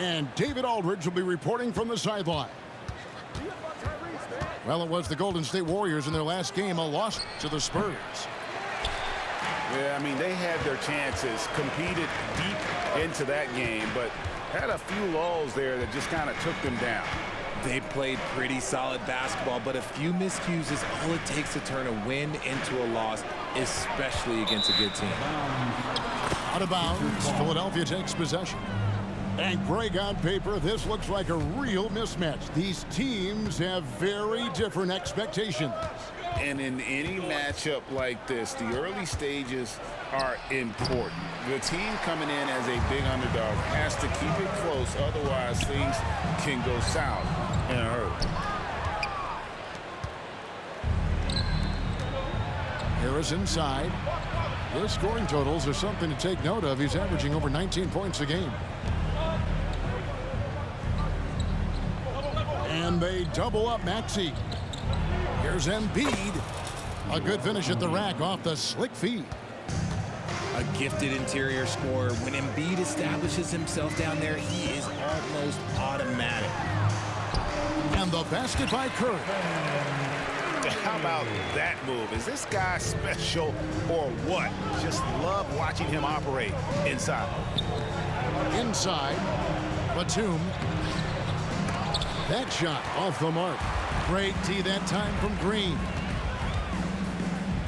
And David Aldridge will be reporting from the sideline. Well, it was the Golden State Warriors in their last game, a loss to the Spurs. Yeah, I mean, they had their chances, competed deep into that game, but had a few lulls there that just kind of took them down. They played pretty solid basketball, but a few miscues is all it takes to turn a win into a loss, especially against a good team. Out of bounds, Philadelphia takes possession. And Greg, on paper, this looks like a real mismatch. These teams have very different expectations. And in any matchup like this, the early stages are important. The team coming in as a big underdog has to keep it close, otherwise things can go south in a hurry. Harris inside. His scoring totals are something to take note of. He's averaging over 19 points a game. And they double up Maxey. Here's Embiid. A good finish at the rack off the slick feed. A gifted interior scorer. When Embiid establishes himself down there, he is almost automatic. And the basket by Curry. How about that move? Is this guy special or what? Just love watching him operate inside. Inside, Batum. That shot off the mark. Great D that time from Green.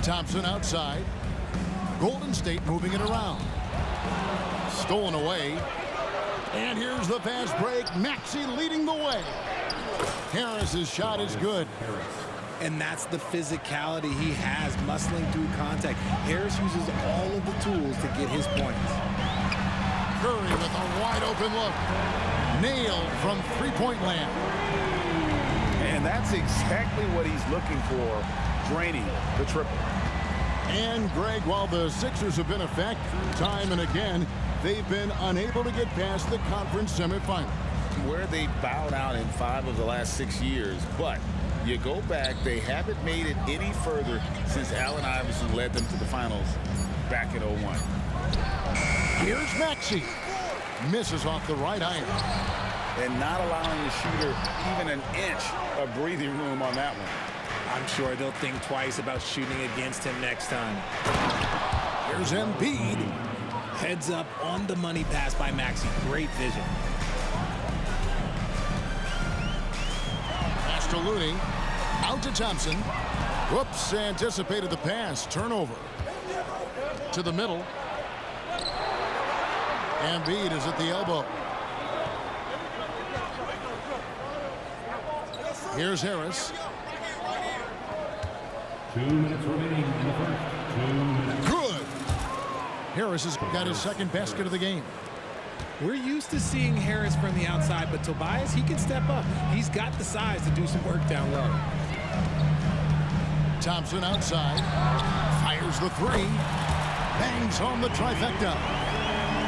Thompson outside. Golden State moving it around. Stolen away. And here's the fast break. Maxey leading the way. Harris's shot is good. And that's the physicality he has, muscling through contact. Harris uses all of the tools to get his points. Curry with a wide open look. Nailed from three-point land. And that's exactly what he's looking for, draining the triple. And, Greg, while the Sixers have been a factor time and again, they've been unable to get past the conference semifinal. Where they bowed out in 5 of the last 6 years, but you go back, they haven't made it any further since Allen Iverson led them to the finals back in 01. Here's Maxey. Misses off the right iron. And not allowing the shooter even an inch of breathing room on that one. I'm sure they'll think twice about shooting against him next time. Here's Embiid. Heads up on the money pass by Maxey. Great vision. Pass to Looney. Out to Thompson. Whoops, anticipated the pass. Turnover. To the middle. Embiid is at the elbow. Here's Harris. 2 minutes remaining in the first. 2 minutes. Good. Harris has got his second basket of the game. We're used to seeing Harris from the outside, but Tobias, he can step up. He's got the size to do some work down low. Thompson outside. Fires the three. Bangs home the trifecta.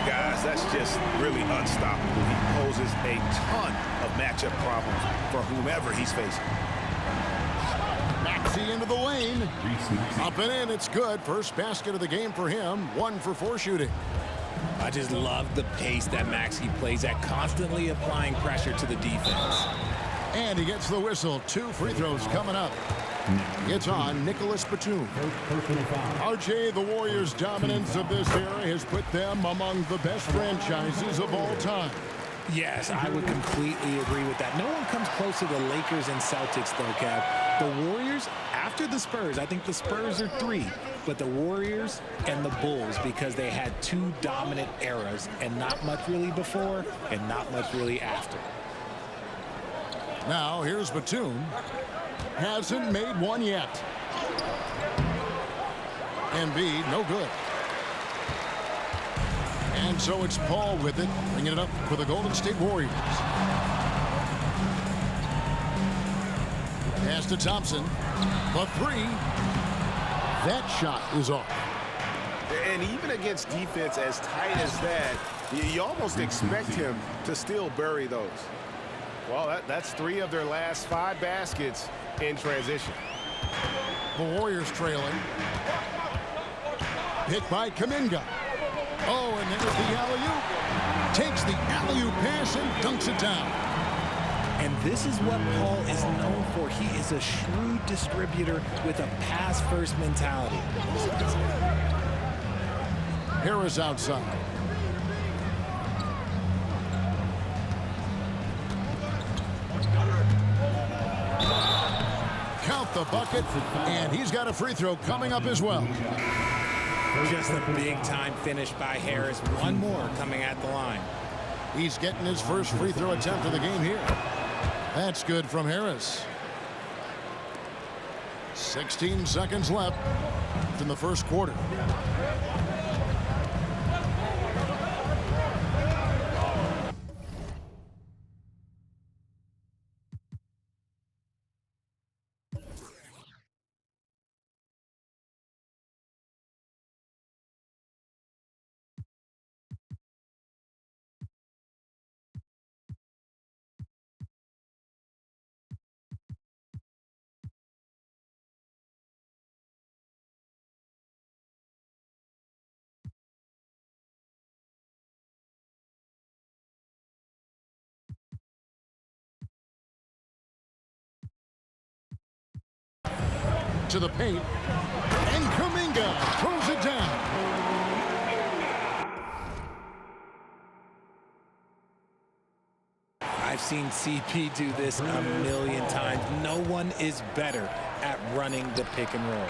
Guys, that's just really unstoppable. He poses a ton of matchup problems for whomever he's facing. Maxey into the lane. Up and in, it's good. First basket of the game for him. 1 for 4 shooting. I just love the pace that Maxey plays at, constantly applying pressure to the defense. And he gets the whistle. 2 free throws coming up. It's on Nicholas Batum. RJ, the Warriors' dominance of this era has put them among the best franchises of all time. Yes, I would completely agree with that. No one comes close to the Lakers and Celtics, though, Kev. The Warriors, after the Spurs, I think the Spurs are 3, but the Warriors and the Bulls, because they had 2 dominant eras, and not much really before and not much really after. Now, here's Batum. Hasn't made one yet. Embiid, no good. And so it's Paul with it, bringing it up for the Golden State Warriors. Pass to Thompson. The 3. That shot is off. And even against defense as tight as that, you almost expect him to still bury those. Well, that's 3 of their last 5 baskets in transition. The Warriors trailing. Hit by Kuminga. Oh, and there's the alley-oop. Takes the alley-oop pass and dunks it down. And this is what Paul is known for. He is a shrewd distributor with a pass-first mentality. Harris outside. Count the bucket, and he's got a free throw coming up as well. Just a big-time finish by Harris. One more coming at the line. He's getting his first free throw attempt of the game here. That's good from Harris. 16 seconds left in the first quarter. To the paint, and Kuminga throws it down. I've seen CP do this a million times. No one is better at running the pick and roll.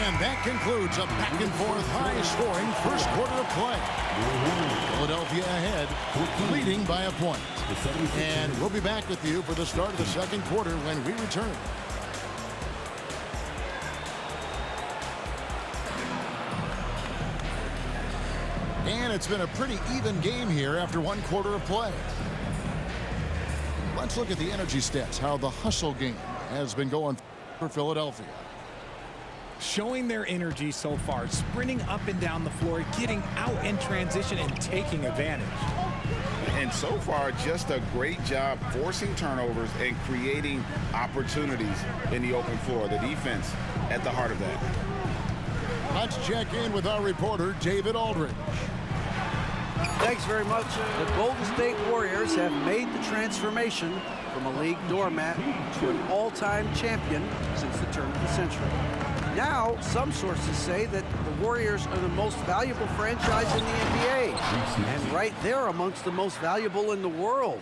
And that concludes a back-and-forth, high-scoring first quarter of play. Philadelphia ahead, leading by a point. And we'll be back with you for the start of the second quarter when we return. And it's been a pretty even game here after one quarter of play. Let's look at the energy stats, how the hustle game has been going for Philadelphia. Showing their energy so far, sprinting up and down the floor, getting out in transition and taking advantage. And so far, just a great job forcing turnovers and creating opportunities in the open floor. The defense at the heart of that. Let's check in with our reporter, David Aldridge. Thanks very much. The Golden State Warriors have made the transformation from a league doormat to an all-time champion since the turn of the century. Now, some sources say that the Warriors are the most valuable franchise in the NBA, and right there amongst the most valuable in the world.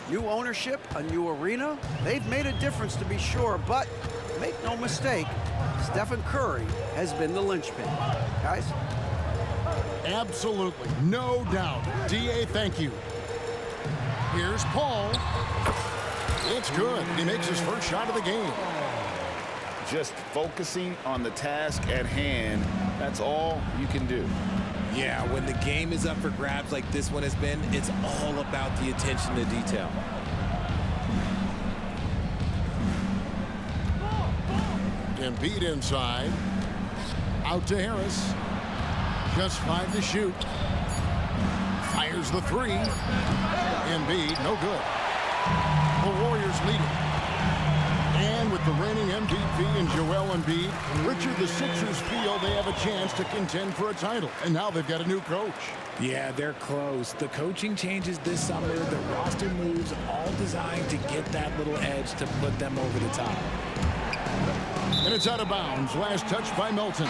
New ownership, a new arena, they've made a difference to be sure, but make no mistake, Stephen Curry has been the linchpin. Guys? Absolutely, no doubt. D.A., thank you. Here's Paul. It's good. He makes his first shot of the game. Just focusing on the task at hand, that's all you can do. Yeah, when the game is up for grabs like this one has been, it's all about the attention to detail. Embiid inside. Out to Harris. Just 5 to shoot. Fires the three. Embiid, no good. The Warriors lead it. And with the reigning MVP in Joel Embiid, Richard, the Sixers feel they have a chance to contend for a title. And now they've got a new coach. Yeah, they're close. The coaching changes this summer, the roster moves, all designed to get that little edge to put them over the top. And it's out of bounds. Last touch by Melton.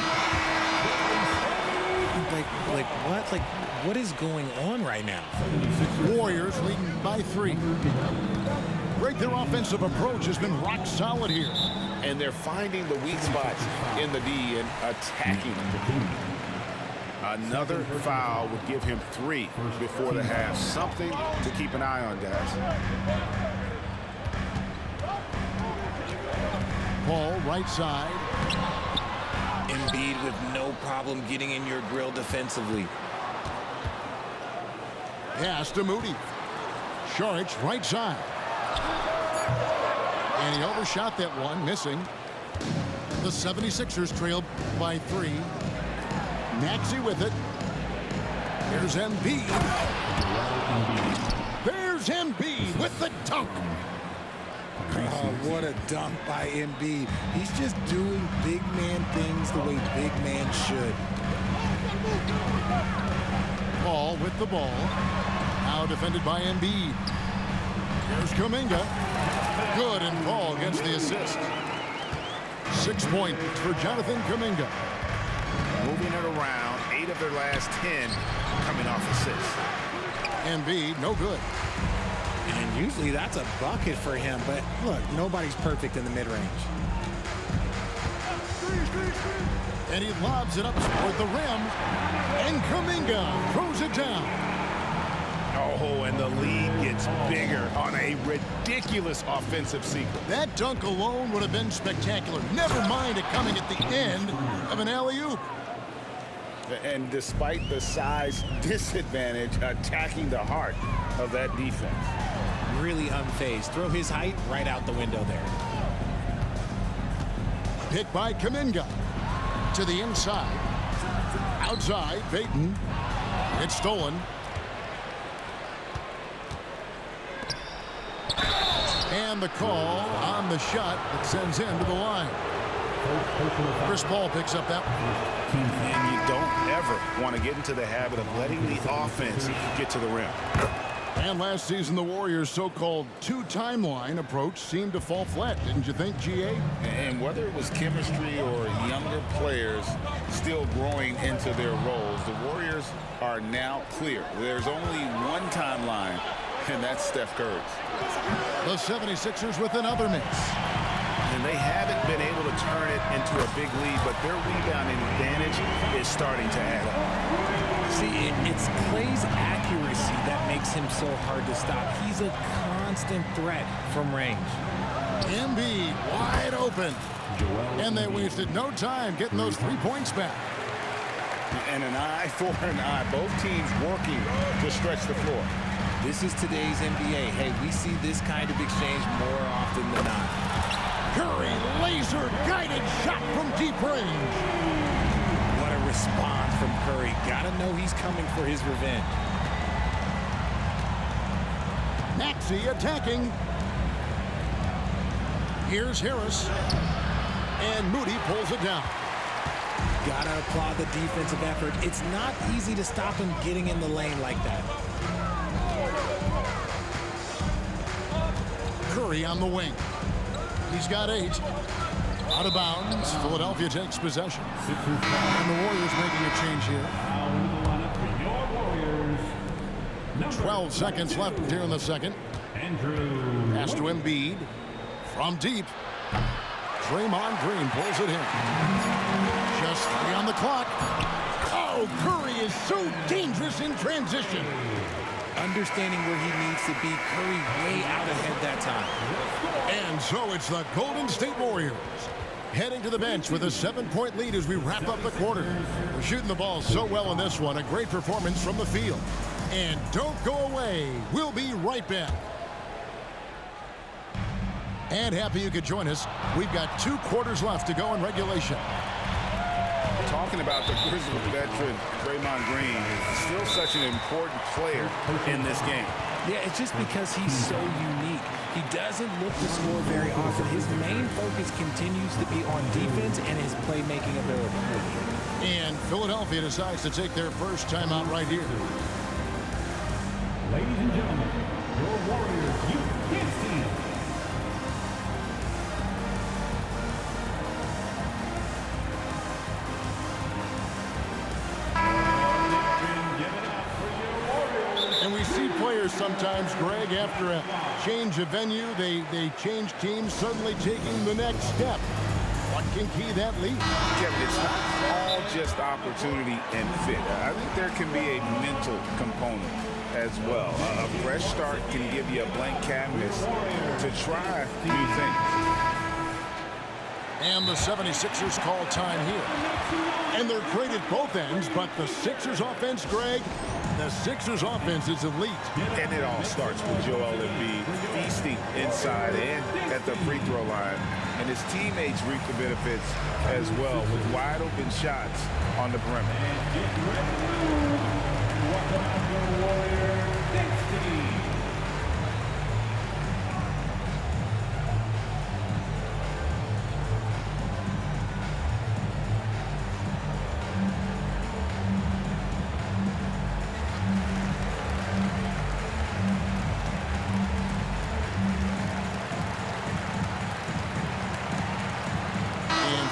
What is going on right now? Warriors leading by 3. Great, their offensive approach has been rock solid here. And they're finding the weak spots in the D and attacking them. Another foul would give him 3 before the half. Something to keep an eye on, guys. Paul, right side. Embiid with no problem getting in your grill defensively. Pass to Moody. Saric, right side. And he overshot that one, missing. The 76ers trailed by 3. Maxey with it. Here's Embiid. There's Embiid with the dunk. Oh, what a dunk by Embiid. He's just doing big man things things the way big men should. Paul with the ball. Now defended by Embiid. Here's Kuminga. Good, and Paul gets the assist. 6 points for Jonathan Kuminga. Moving it around, 8 of their last 10 coming off assists. Embiid, no good. And usually that's a bucket for him, but look, nobody's perfect in the mid-range. And he lobs it up toward the rim. And Kuminga throws it down. Oh, and the lead gets bigger on a ridiculous offensive sequence. That dunk alone would have been spectacular. Never mind it coming at the end of an alley-oop. And despite the size disadvantage, attacking the heart of that defense. Really unfazed. Throw his height right out the window there. Picked by Kuminga. To the inside. Outside, Payton. It's stolen. And the call on the shot that sends him to the line. Chris Paul picks up that one. And you don't ever want to get into the habit of letting the offense get to the rim. And last season, the Warriors' so-called two-timeline approach seemed to fall flat, didn't you think, GA? And whether it was chemistry or younger players still growing into their roles, the Warriors are now clear. There's only one timeline, and that's Steph Curry's. The 76ers with another miss. And they haven't been able to turn it into a big lead, but their rebounding advantage is starting to add up. See, it's Klay's accuracy that makes him so hard to stop. He's a constant threat from range. Embiid wide open. And they wasted no time getting those 3 points back. And an eye for an eye. Both teams working to stretch the floor. This is today's NBA. Hey, we see this kind of exchange more often than not. Curry, laser-guided shot from deep range. What a response from Curry. Gotta know he's coming for his revenge. Maxey attacking. Here's Harris. And Moody pulls it down. Gotta applaud the defensive effort. It's not easy to stop him getting in the lane like that. Curry on the wing. He's got 8. Out of bounds. Philadelphia takes possession. And the Warriors making a change here. 12 seconds left here in the second. Pass to Embiid. From deep. Draymond Green pulls it in. Just 3 on the clock. Oh, Curry is so dangerous in transition. Understanding where he needs to be, Curry way out ahead that time. And so it's the Golden State Warriors heading to the bench with a 7-point lead as we wrap up the quarter. We're shooting the ball so well in this one. A great performance from the field. And don't go away. We'll be right back. And happy you could join us. We've got 2 quarters left to go in regulation. Talking about the Grizzlies veteran, Draymond Green, still such an important player in this game. Yeah, it's just because he's so unique. He doesn't look to score very often. His main focus continues to be on defense and his playmaking ability. And Philadelphia decides to take their first timeout right here. Ladies and gentlemen, your Warriors Youth Kids team. And we see players sometimes, Greg, after a change of venue, they change teams, suddenly taking the next step. What can key that lead? Kevin, it's not all just opportunity and fit. I think there can be a mental component as well. A fresh start can give you a blank canvas to try new things. And the 76ers call time here. And they're great at both ends, but the Sixers offense, Greg, the Sixers offense is elite. And it all starts with Joel Embiid feasting inside and at the free throw line. And his teammates reap the benefits as well with wide open shots on the perimeter.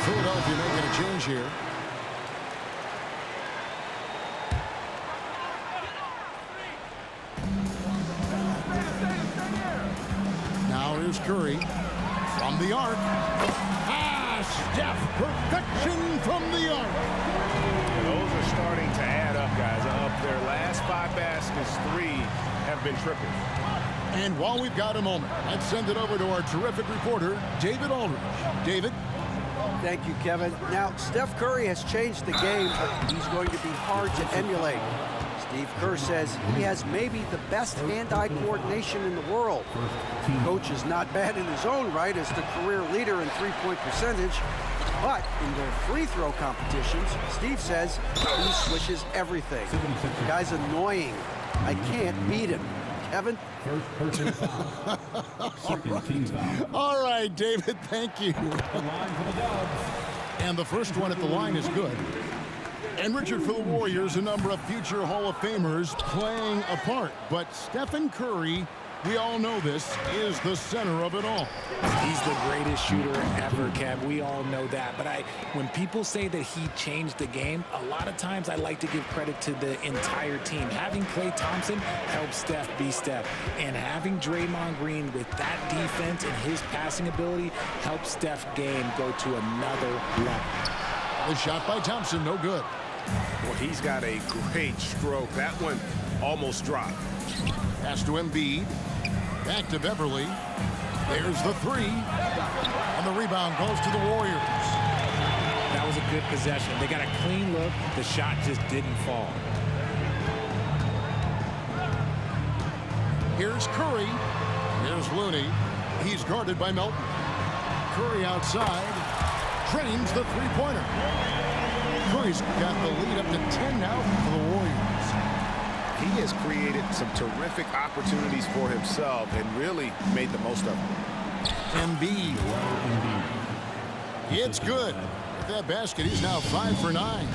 Philadelphia making a change here. Now here's Curry from the arc. Steph, perfection from the arc. Those are starting to add up, guys. Of their last 5 baskets, 3 have been triples. And while we've got a moment, let's send it over to our terrific reporter, David Aldridge. David? Thank you, Kevin. Now, Steph Curry has changed the game, but he's going to be hard to emulate. Steve Kerr says he has maybe the best hand-eye coordination in the world. The coach is not bad in his own right as the career leader in three-point percentage, but in their free throw competitions, Steve says he swishes everything. The guy's annoying. I can't beat him. Kevin? First person foul. Second team foul. All right, David, thank you. The line for the Dubs. And the first one at the line is good. And Richard, for the Warriors, a number of future Hall of Famers playing a part. But Stephen Curry, we all know this, is the center of it all. He's the greatest shooter ever, Kev. We all know that. But when people say that he changed the game, a lot of times I like to give credit to the entire team. Having Klay Thompson helped Steph be Steph. And having Draymond Green with that defense and his passing ability helped Steph's game go to another level. The shot by Thompson, no good. Well, he's got a great stroke. That one almost dropped. Pass to Embiid. Back to Beverly. There's the 3. And the rebound goes to the Warriors. That was a good possession. They got a clean look. The shot just didn't fall. Here's Curry. Here's Looney. He's guarded by Melton. Curry outside. Drains the three-pointer. Curry's got the lead up to 10 now for the Warriors. He has created some terrific opportunities for himself and really made the most of them. Embiid. It's good. With that basket, he's now 5 for 9.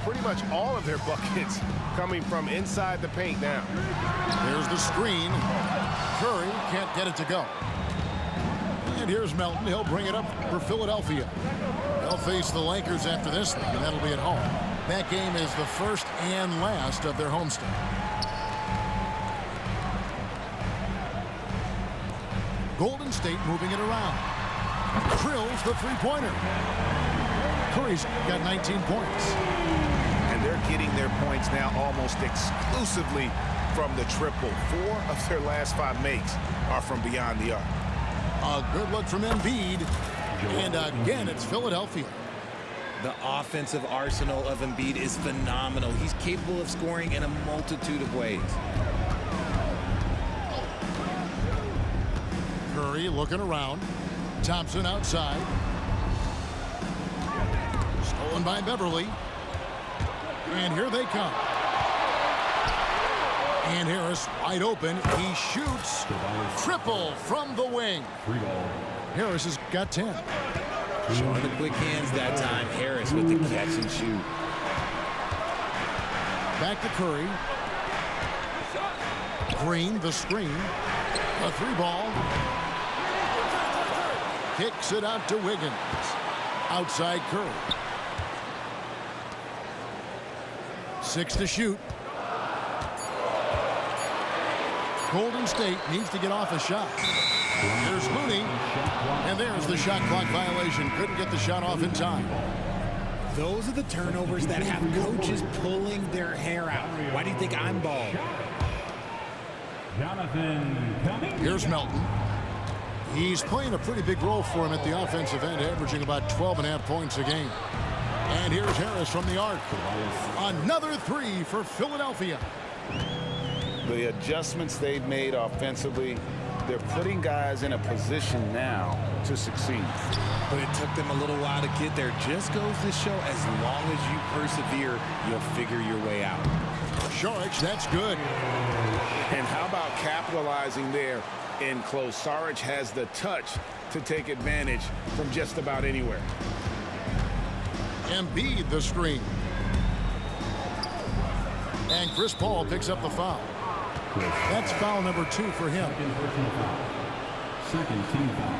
Pretty much all of their buckets coming from inside the paint now. There's the screen. Curry can't get it to go. And here's Melton. He'll bring it up for Philadelphia. They'll face the Lakers after this thing, and that'll be at home. That game is the first and last of their homestand. Golden State moving it around. Drills the three-pointer. Curry's got 19 points. And they're getting their points now almost exclusively from the triple. 4 of their last 5 makes are from beyond the arc. A good look from Embiid. And again, it's Philadelphia. The offensive arsenal of Embiid is phenomenal. He's capable of scoring in a multitude of ways. Curry looking around. Thompson outside. Stolen by Beverly. And here they come. And Harris wide open. He shoots. Triple from the wing. Harris has got 10. Showing the quick hands that time. Harris with the catch and shoot. Back to Curry. Green, the screen. A 3-ball. Kicks it out to Wiggins. Outside Curry. 6 to shoot. Golden State needs to get off a shot. There's Looney. And there's the shot clock violation. Couldn't get the shot off in time. Those are the turnovers that have coaches pulling their hair out. Why do you think I'm bald? Here's Melton. He's playing a pretty big role for him at the offensive end, averaging about 12.5 points a game. And here's Harris from the arc. Another 3 for Philadelphia. The adjustments they've made offensively, they're putting guys in a position now to succeed. But it took them a little while to get there. Just goes to show as long as you persevere, you'll figure your way out. Saric, that's good. And how about capitalizing there in close? Saric has the touch to take advantage from just about anywhere. Embiid the screen. And Chris Paul picks up the foul. That's foul number 2 for him. Second team foul.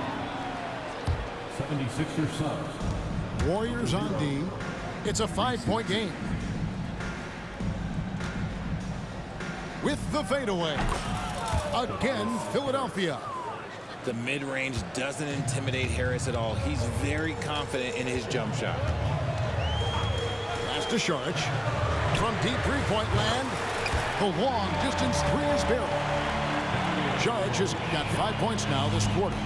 76ers subs. Warriors on D. It's a 5-point game. With the fadeaway. Again, Philadelphia. The mid-range doesn't intimidate Harris at all. He's very confident in his jump shot. Pass to Saric. From deep three-point land, the long distance three is barreled. Saric has got 5 points now this quarter.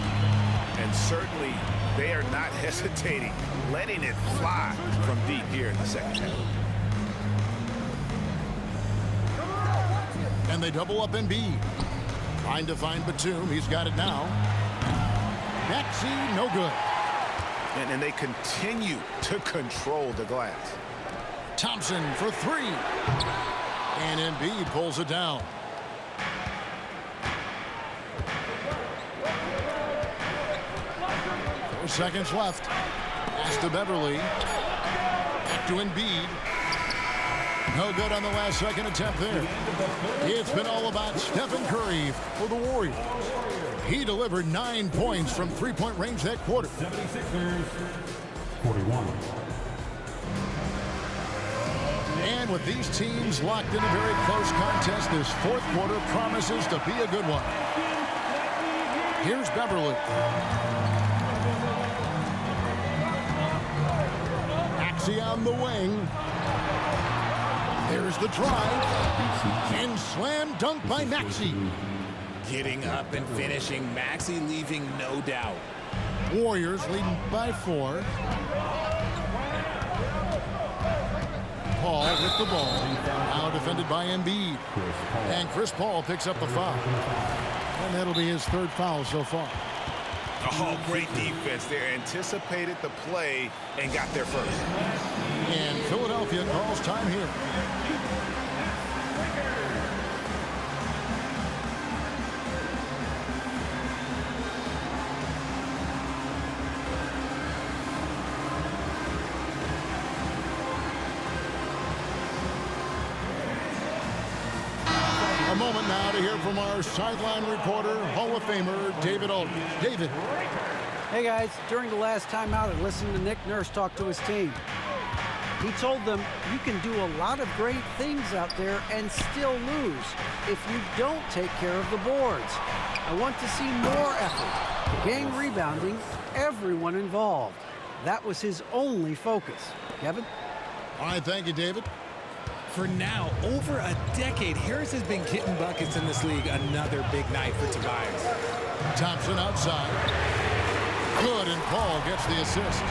And certainly they are not hesitating, letting it fly from deep here in the second half. And they double up Embiid. Trying to find Batum. He's got it now. Maxey, no good. And they continue to control the glass. Thompson for three. And Embiid pulls it down. Seconds left. Pass to Beverly. Back to Embiid. No good on the last second attempt there. It's been all about Stephen Curry for the Warriors. He delivered 9 points from three-point range that quarter. 76ers 41. And with these teams locked in a very close contest, this fourth quarter promises to be a good one. Here's Beverly. Maxey on the wing. There's the drive. And slam dunk by Maxey. Getting up and finishing. Maxey leaving no doubt. Warriors leading by 4. Paul with the ball. Now defended by Embiid. And Chris Paul picks up the foul. And that'll be his third foul so far. Oh, great defense there. Anticipated the play and got there first. And Philadelphia calls time here. A moment now to hear from our sideline reporter, Hall of Famer David Aldridge. David. Hey guys, during the last timeout, I listened to Nick Nurse talk to his team. He told them you can do a lot of great things out there and still lose if you don't take care of the boards. I want to see more effort, game rebounding, everyone involved. That was his only focus. Kevin? All right, thank you, David. For now, over a decade, Harris has been getting buckets in this league. Another big night for Tobias. Thompson outside. Good, and Paul gets the assist.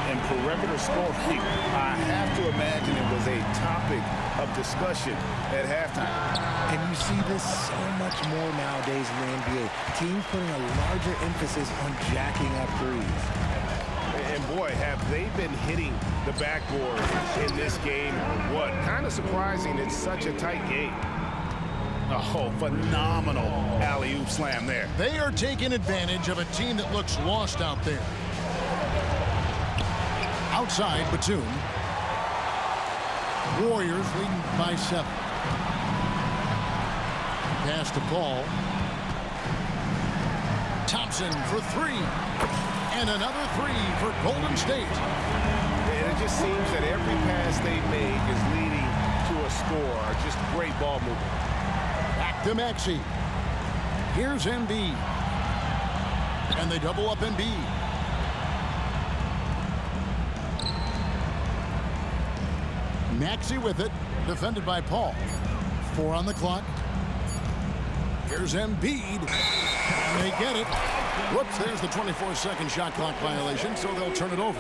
And perimeter scoring, I have to imagine it was a topic of discussion at halftime. And you see this so much more nowadays in the NBA. Teams putting a larger emphasis on jacking up threes. And boy, have they been hitting the backboard in this game. What? Kind of surprising it's such a tight game. Oh, phenomenal alley-oop slam there. They are taking advantage of a team that looks lost out there. Outside, Batum. Warriors leading by 7. Pass to Paul. Thompson for 3. And another 3 for Golden State. And it just seems that every pass they make is leading to a score. Just great ball movement. Back to Maxey. Here's Embiid. And they double up Embiid. Maxey with it. Defended by Paul. 4 on the clock. Here's Embiid. And they get it. Whoops, there's the 24-second shot clock violation, so they'll turn it over.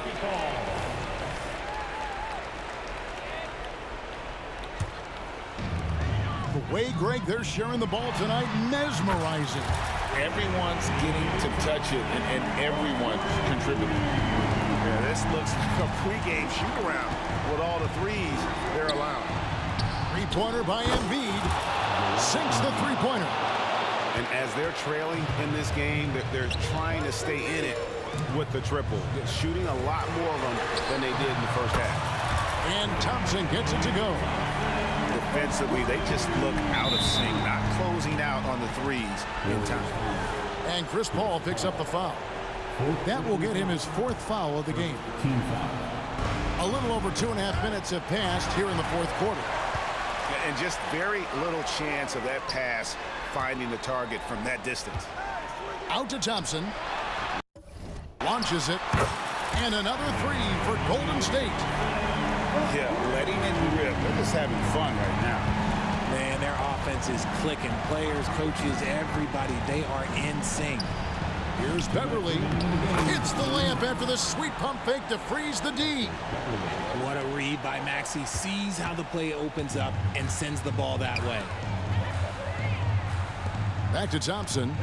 The way, Greg, they're sharing the ball tonight, mesmerizing. Everyone's getting to touch it, and everyone's contributing. Yeah, this looks like a pregame shoot-around with all the threes they're allowing. Three-pointer by Embiid. Sinks the three-pointer. And as they're trailing in this game, they're trying to stay in it with the triple. They're shooting a lot more of them than they did in the first half. And Thompson gets it to go. Defensively, they just look out of sync, not closing out on the threes in time. And Chris Paul picks up the foul. That will get him his 4th foul of the game. Team foul. A little over 2.5 minutes have passed here in the 4th quarter. And just very little chance of that pass finding the target from that distance. Out to Thompson. Launches it. And another 3 for Golden State. Yeah, letting it rip. They're just having fun right now. Man, their offense is clicking. Players, coaches, everybody, they are in sync. Here's Beverly. Hits the layup after the sweet pump fake to freeze the D. What a read by Maxey. Sees how the play opens up and sends the ball that way. Back to Thompson.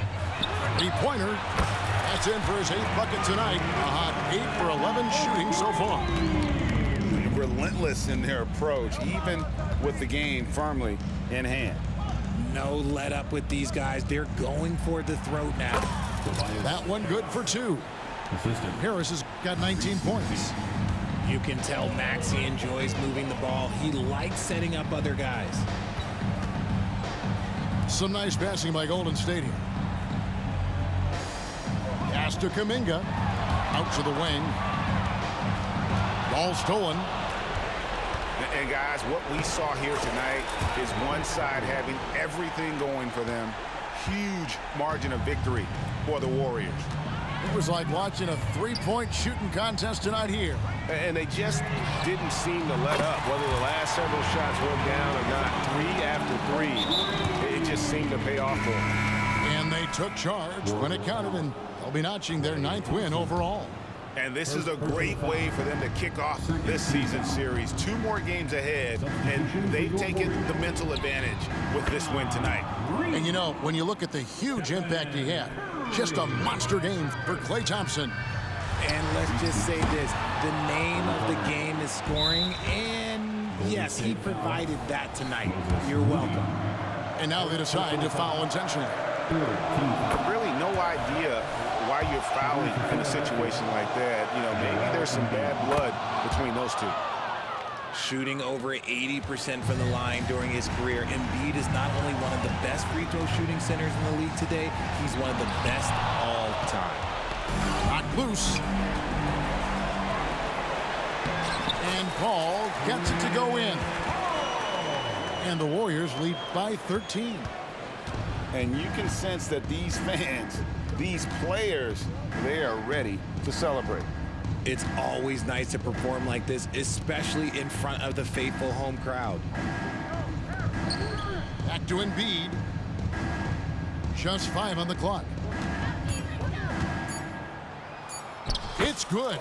3-pointer. That's in for his 8th bucket tonight. A hot 8 for 11 shooting so far. Relentless in their approach, even with the game firmly in hand. No let up with these guys. They're going for the throat now. That one good for 2. Assistant. Harris has got 19 points. You can tell Maxey enjoys moving the ball. He likes setting up other guys. Some nice passing by Golden State here. Pass to Kuminga. Out to the wing. Ball stolen. And guys, what we saw here tonight is one side having everything going for them. Huge margin of victory for the Warriors. It was like watching a 3-point shooting contest tonight here. And they just didn't seem to let up, whether the last several shots went down or not. 3 after 3, it just seemed to pay off for them. And they took charge when it counted, and they'll be notching their 9th win overall. And this is a great way for them to kick off this season series. 2 more games ahead, and they've taken the mental advantage with this win tonight. And you know, when you look at the huge impact he had, just a monster game for Klay Thompson. And let's just say this, the name of the game is scoring, and yes, he provided that tonight. You're welcome. And now they decide to foul intentionally. Really no idea why you're fouling in a situation like that. You know, maybe there's some bad blood between those two. Shooting over 80% from the line during his career, Embiid is not only one of the best free throw shooting centers in the league today, he's one of the best all time. Knocked loose. And Paul gets it to go in. And the Warriors lead by 13. And you can sense that these fans, these players, they are ready to celebrate. It's always nice to perform like this, especially in front of the faithful home crowd. Back to Embiid. Just 5 on the clock. It's good.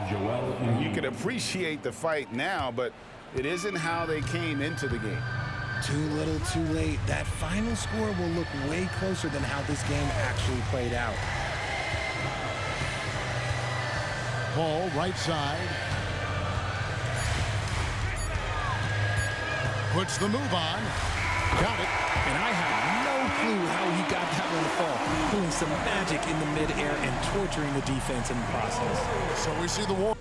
Joel You can appreciate the fight now, but it isn't how they came into the game. Too little, too late. That final score will look way closer than how this game actually played out. Ball right side. Puts the move on. Got it. And I have no clue how he got that one to fall. Pulling some magic in the midair and torturing the defense in the process. So we see the Warriors.